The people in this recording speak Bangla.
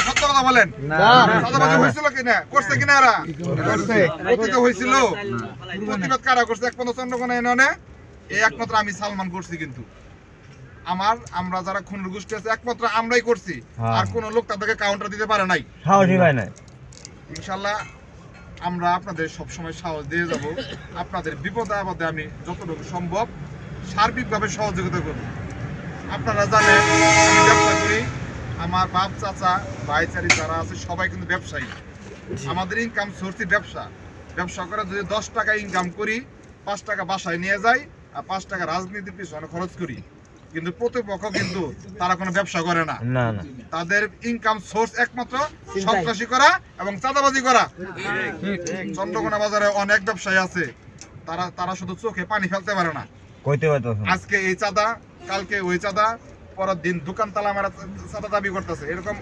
সত্য কথা বলেন, চাঁদাবাজি হয়েছিল কিনা, করছে কিনা এরা? করছে, হয়েছিল। প্রতিবাদ কারা করছে? একমাত্র চন্দ্রকোনা ইউনিয়নে এই একমাত্র আমি সালমান করছি। কিন্তু আমরা যারা খুনের গোষ্ঠী আছে একমাত্র আমরাই করছি, আর কোন লোক তাদেরকে কাউন্টার দিতে পারে নাই। ইনশাল্লাহ আমরা আপনাদের সবসময় সাহস দিয়ে যাব। আপনাদের বিপদে আপদে আমি যতটুকু সম্ভব সার্বিকভাবে সহযোগিতা করব। আপনারা জানেন আমি ব্যবসা করি, আমার বাপ চাচা ভাইচারি যারা আছে সবাই কিন্তু ব্যবসায়ী। আমাদের ইনকাম সোর্সই ব্যবসা করে যদি 10 টাকা ইনকাম করি, 5 টাকা বাসায় নিয়ে যাই আর 5 টাকা রাজনীতির পিছনে খরচ করি। কিন্তু প্রতিপক্ষ কিন্তু তারা কোনো ব্যবসা করে না, তাদের ইনকাম সোর্স একমাত্র সন্ত্রাসী করা এবং চাঁদাবাজি করা। চন্দ্রকোনা বাজারে অনেক ব্যবসায়ী আছে, তারা শুধু চোখে পানি ফেলতে পারে না। আজকে এই চাঁদা, কালকে ওই চাঁদা, পরের দিন দোকান তালা মারা চাঁদা দাবি করতেছে। এরকম